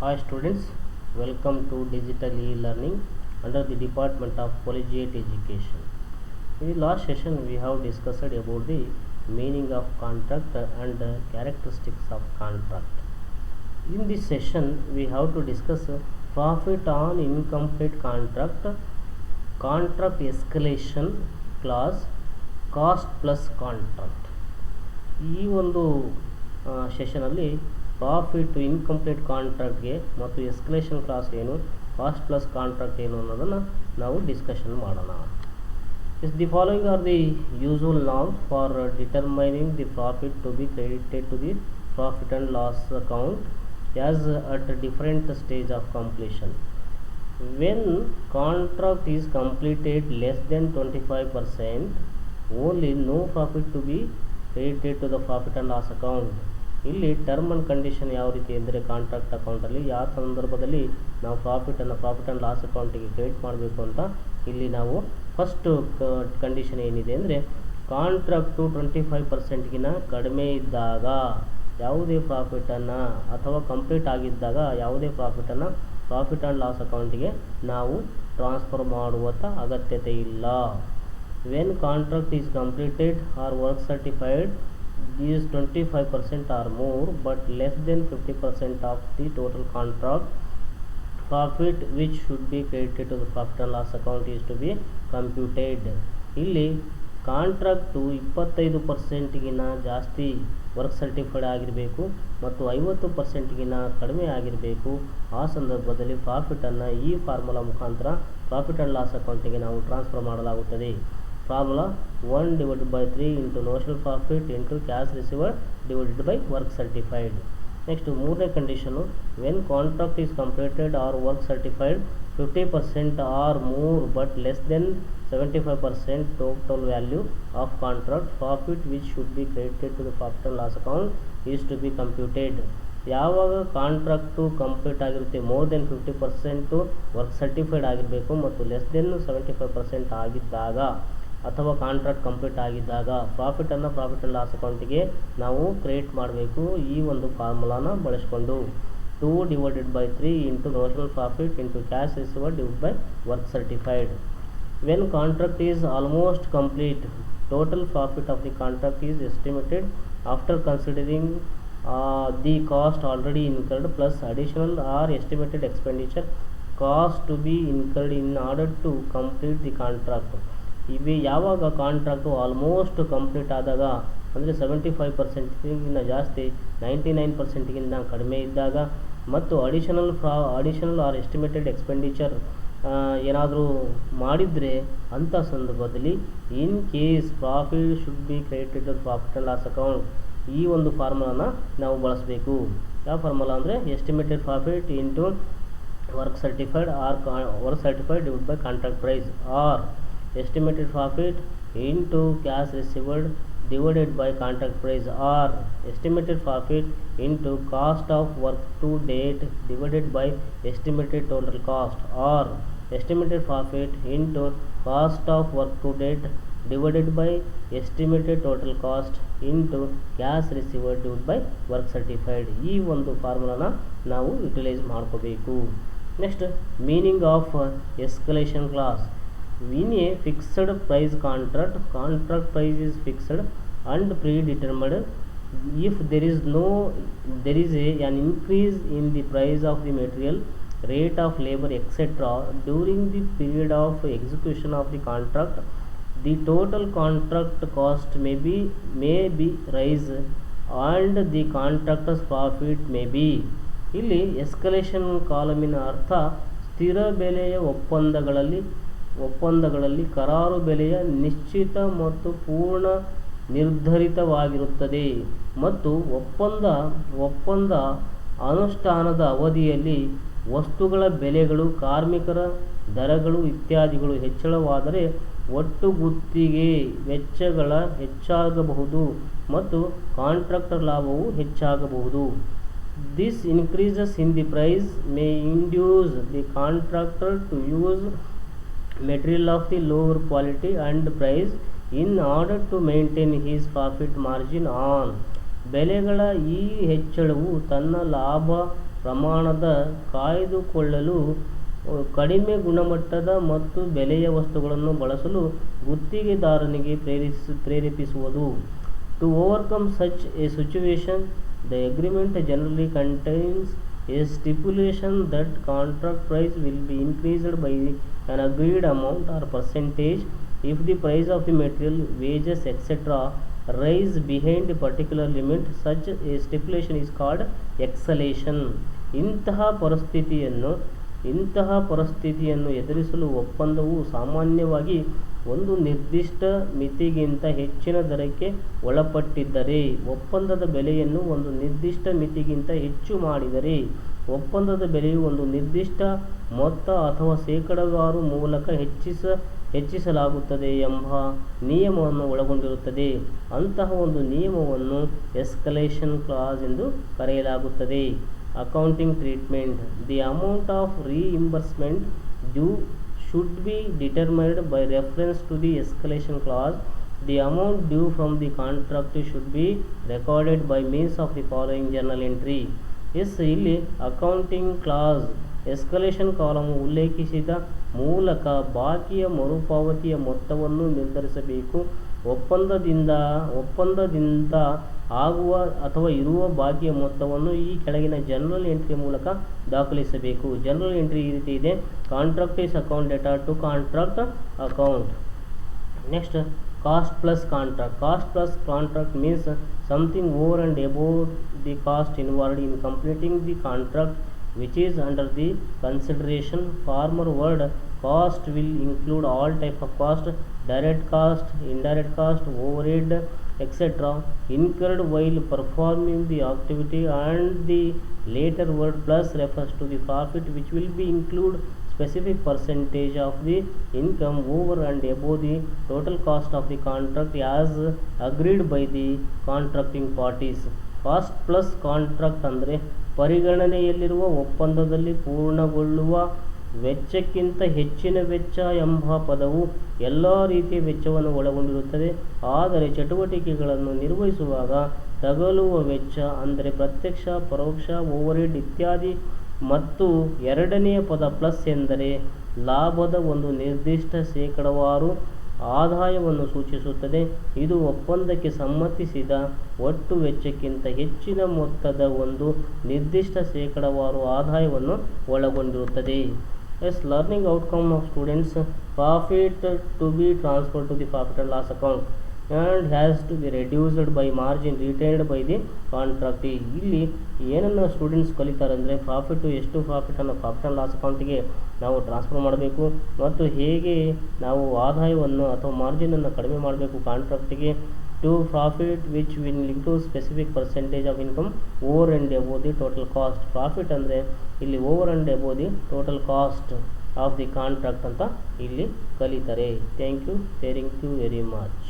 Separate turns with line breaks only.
Hi students, welcome to digital e-learning under the Department of Collegiate Education. In the last session we have discussed about the meaning of contract and characteristics of contract. In this session we have to discuss profit on incomplete contract, contract escalation clause, cost plus contract. ಈ ಒಂದು ಸೆಷನಲ್ಲಿ profit incomplete ಕಾಂಟ್ರಾಕ್ಟ್ಗೆ ಮತ್ತು escalation clause ಏನು, cost plus contract ಏನು ಅನ್ನೋದನ್ನು ನಾವು discussion ಮಾಡೋಣ. The following are the usual norms for determining the profit to be credited to the profit and loss account as at different stage of completion. When contract is completed less than 25%, only no profit to be credited to the profit and loss account. ಇಲ್ಲಿ term and condition ಯಾವ ರೀತಿ ಅಂದರೆ contract ಅಕೌಂಟಲ್ಲಿ ಯಾವ ಸಂದರ್ಭದಲ್ಲಿ ನಾವು profit and loss ಅಕೌಂಟಿಗೆ credit ಮಾಡಬೇಕು ಅಂತ ಇಲ್ಲಿ ನಾವು ಫಸ್ಟು ಕಂಡೀಷನ್ ಏನಿದೆ ಅಂದರೆ ಕಾಂಟ್ರಾಕ್ಟು 25%ಗಿನ ಕಡಿಮೆ ಇದ್ದಾಗ ಯಾವುದೇ ಪ್ರಾಫಿಟನ್ನು ಅಥವಾ ಕಂಪ್ಲೀಟ್ ಆಗಿದ್ದಾಗ ಯಾವುದೇ ಪ್ರಾಫಿಟನ್ನು ಪ್ರಾಫಿಟ್ ಆ್ಯಂಡ್ ಲಾಸ್ ಅಕೌಂಟಿಗೆ ನಾವು ಟ್ರಾನ್ಸ್ಫರ್ ಮಾಡುವಂಥ ಅಗತ್ಯತೆ ಇಲ್ಲ. When contract is completed or work certified is 25% or more but less than 50% of the total contract profit which should be credited to the profit and loss account is to be computed. ಇಲ್ಲಿ contract 25%ಗಿನ ಜಾಸ್ತಿ work certified ಆಗಿರಬೇಕು ಮತ್ತು 50%ಗಿನ ಕಡಿಮೆ ಆಗಿರಬೇಕು. ಆ ಸಂದರ್ಭದಲ್ಲಿ ಪ್ರಾಫಿಟನ್ನು ಈ formula ಮುಖಾಂತರ ಪ್ರಾಫಿಟ್ ಆ್ಯಂಡ್ ಲಾಸ್ ಅಕೌಂಟಿಗೆ ನಾವು ಟ್ರಾನ್ಸ್ಫರ್ ಮಾಡಲಾಗುತ್ತದೆ. Formula 1/3 into notional profit into cash received divided by work certified. Next ಮೂರನೇ condition, when contract is completed or work certified 50% or more but less than 75% total value of contract profit which should be credited to the profit and loss account is to be computed. ಯಾವಾಗ contract complete ಆಗಿರುತ್ತೆ, more than 50% work certified ಆಗಿರಬೇಕು ಮತ್ತು less than 75% ಆಗಿದ್ದಾಗ ಅಥವಾ contract complete ಆಗಿದ್ದಾಗ ಪ್ರಾಫಿಟನ್ನು profit and loss ಅಕೌಂಟಿಗೆ ನಾವು create ಮಾಡಬೇಕು. ಈ ಒಂದು ಫಾರ್ಮುಲಾನ ಬಳಸಿಕೊಂಡು 2/3 into notional profit into cash received divided by work certified. When contract is almost complete, total profit of the contract is estimated after considering the cost already incurred plus additional or estimated expenditure cost to be incurred in order to complete the contract. ಇవి ಯಾವಾಗ contract almost complete ಆದಾಗ ಅಂದರೆ 75%ಗಿಂತ ಜಾಸ್ತಿ 99%ಗಿಂತ ಕಡಿಮೆ ಇದ್ದಾಗ ಮತ್ತು additional R estimated expenditure ಏನಾದರೂ ಮಾಡಿದರೆ ಅಂಥ ಸಂದರ್ಭದಲ್ಲಿ in case profit should be credited to profit and loss account ಈ ಒಂದು ಫಾರ್ಮುಲಾನ ನಾವು ಬಳಸಬೇಕು. ಯಾವ ಫಾರ್ಮುಲಾ ಅಂದರೆ estimated profit into work certified divided by contract price or estimated profit into cash received divided by contract price or estimated profit into cost of work to date divided by estimated total cost or estimated profit into cost of work to date divided by estimated total cost into cash received divided by work certified. ಈ ಒಂದು ಫಾರ್ಮುಲಾನ ನಾವು utilise ಮಾಡ್ಕೋಬೇಕು. Next meaning of escalation class. In a fixed price contract price is fixed and predetermined. If there is an increase in the price of the material, rate of labor etc. during the period of execution of the contract, the total contract cost may be raised and the contractor's profit may be. ಇಲ್ಲಿ escalation ಕಾಲಮಿನ ಅರ್ಥ ಸ್ಥಿರ ಬೆಲೆಯ ಒಪ್ಪಂದಗಳಲ್ಲಿ ಕರಾರು ಬೆಲೆಯ ನಿಶ್ಚಿತ ಮತ್ತು ಪೂರ್ಣ ನಿರ್ಧರಿತವಾಗಿರುತ್ತದೆ ಮತ್ತು ಒಪ್ಪಂದ ಅನುಷ್ಠಾನದ ಅವಧಿಯಲ್ಲಿ ವಸ್ತುಗಳ ಬೆಲೆಗಳು, ಕಾರ್ಮಿಕರ ದರಗಳು ಇತ್ಯಾದಿಗಳು ಹೆಚ್ಚಳವಾದರೆ ಒಟ್ಟು ಗುತ್ತಿಗೆ ವೆಚ್ಚಗಳ ಹೆಚ್ಚಾಗಬಹುದು ಮತ್ತು ಕಾಂಟ್ರಾಕ್ಟರ್ ಲಾಭವು ಹೆಚ್ಚಾಗಬಹುದು. This increases in the price may induce the contractor to use material of the lower quality and price in order to maintain his profit margin on. ಬೆಲೆಗಳ ಈ ಹೆಚ್ಚಳವು ತನ್ನ ಲಾಭ ಪ್ರಮಾಣದ ಕಾಯ್ದುಕೊಳ್ಳಲು ಕಡಿಮೆ ಗುಣಮಟ್ಟದ ಮತ್ತು ಬೆಲೆಯ ವಸ್ತುಗಳನ್ನು ಬಳಸಲು ಗುತ್ತಿಗೆದಾರನಿಗೆ ಪ್ರೇರೇಪಿಸುವುದು. To overcome such a situation, the agreement generally contains a stipulation that contract price will be increased by an agreed amount or percentage if the price of the material, wages, etc. rise behind a particular limit. Such a stipulation is called escalation. ಇಂತಹ ಪರಿಸ್ಥಿತಿಯನ್ನು ಎದುರಿಸಲು ಒಪ್ಪಂದವು ಸಾಮಾನ್ಯವಾಗಿ ಒಂದು ನಿರ್ದಿಷ್ಟ ಮಿತಿಗಿಂತ ಹೆಚ್ಚಿನ ದರಕ್ಕೆ ಒಳಪಟ್ಟಿದ್ದರೆ, ಒಪ್ಪಂದದ ಬೆಲೆಯನ್ನು ಒಂದು ನಿರ್ದಿಷ್ಟ ಮಿತಿಗಿಂತ ಹೆಚ್ಚು ಮಾಡಿದರೆ, ಒಪ್ಪಂದದ ಬೆಲೆಯು ಒಂದು ನಿರ್ದಿಷ್ಟ ಮೊತ್ತ ಅಥವಾ ಶೇಕಡಾವಾರು ಮೂಲಕ ಹೆಚ್ಚಿಸಲಾಗುತ್ತದೆ ಎಂಬ ನಿಯಮವನ್ನು ಒಳಗೊಂಡಿರುತ್ತದೆ. ಅಂತಹ ಒಂದು ನಿಯಮವನ್ನು ಎಸ್ಕಲೇಷನ್ ಕ್ಲಾಸ್ ಎಂದು ಕರೆಯಲಾಗುತ್ತದೆ. Accounting treatment. The amount of reimbursement due should be determined by reference to the escalation clause. The amount due from the contract should be recorded by means of the following journal entry. ಇಲ್ಲಿ accounting class escalation column ಉಲ್ಲೇಖಿಸಿದ ಮೂಲಕ ಬಾಕಿಯ ಮರುಪಾವತಿಯ ಮೊತ್ತವನ್ನು ನಿರ್ಧರಿಸಬೇಕು. ಒಪ್ಪಂದದಿಂದ ಆಗುವ ಅಥವಾ ಇರುವ ಬಾಕಿಯ ಮೊತ್ತವನ್ನು ಈ ಕೆಳಗಿನ ಜನರಲ್ ಎಂಟ್ರಿ ಮೂಲಕ ದಾಖಲಿಸಬೇಕು. ಜನರಲ್ ಎಂಟ್ರಿ ಈ ರೀತಿ ಇದೆ: contract is account data to contract account. Next, cost plus contract. Cost plus contract means something over and above the cost involved in completing the contract which is under the consideration. Former word cost will include all type of cost: direct cost, indirect cost, overhead, etc. incurred while performing the activity, and the later word plus refers to the profit which will be include specific percentage of the income over and above the total cost of the contract as agreed by the contracting parties. Cost plus contract ಅಂದರೆ ಪರಿಗಣನೆಯಲ್ಲಿರುವ ಒಪ್ಪಂದದಲ್ಲಿ ಪೂರ್ಣಗೊಳ್ಳುವ ವೆಚ್ಚಕ್ಕಿಂತ ಹೆಚ್ಚಿನ ವೆಚ್ಚ ಎಂಬ ಪದವು ಎಲ್ಲ ರೀತಿಯ ವೆಚ್ಚವನ್ನು ಒಳಗೊಂಡಿರುತ್ತದೆ. ಆದರೆ ಚಟುವಟಿಕೆಗಳನ್ನು ನಿರ್ವಹಿಸುವಾಗ ತಗಲುವ ವೆಚ್ಚ ಅಂದರೆ ಪ್ರತ್ಯಕ್ಷ, ಪರೋಕ್ಷ, ಓವರ್ಹೆಡ್ ಇತ್ಯಾದಿ. ಮತ್ತು ಎರಡನೆಯ ಪದ ಪ್ಲಸ್ ಎಂದರೆ ಲಾಭದ ಒಂದು ನಿರ್ದಿಷ್ಟ ಶೇಕಡಾವಾರು ಆದಾಯವನ್ನು ಸೂಚಿಸುತ್ತದೆ. ಇದು ಒಪ್ಪಂದಕ್ಕೆ ಸಮ್ಮತಿಸಿದ ಒಟ್ಟು ವೆಚ್ಚಕ್ಕಿಂತ ಹೆಚ್ಚಿನ ಮೊತ್ತದ ಒಂದು ನಿರ್ದಿಷ್ಟ ಶೇಕಡಾವಾರು ಆದಾಯವನ್ನು ಒಳಗೊಂಡಿರುತ್ತದೆ. Learning outcome of students: profit to be transferred to the profit and loss account and has to be reduced by margin retained by the contractee. ಇಲ್ಲಿ ಏನನ್ನು ಸ್ಟೂಡೆಂಟ್ಸ್ ಕಲಿತಾರೆ ಅಂದರೆ ಎಷ್ಟು ಪ್ರಾಫಿಟನ್ನು ಪ್ರಾಫಿಟ್ ಆ್ಯಂಡ್ ಲಾಸ್ ಅಕೌಂಟಿಗೆ ನಾವು ಟ್ರಾನ್ಸ್ಫರ್ ಮಾಡಬೇಕು ಮತ್ತು ಹೇಗೆ ನಾವು ಆದಾಯವನ್ನು ಅಥವಾ ಮಾರ್ಜಿನನ್ನು ಕಡಿಮೆ ಮಾಡಬೇಕು ಕಾಂಟ್ರಾಕ್ಟಿಗೆ. To profit which will include specific percentage of income over and above the total cost. Profit ಅಂದರೆ ಇಲ್ಲಿ over and above the total cost of the contract ಅಂತ ಇಲ್ಲಿ ಕಲಿತಾರೆ. Thank you very much.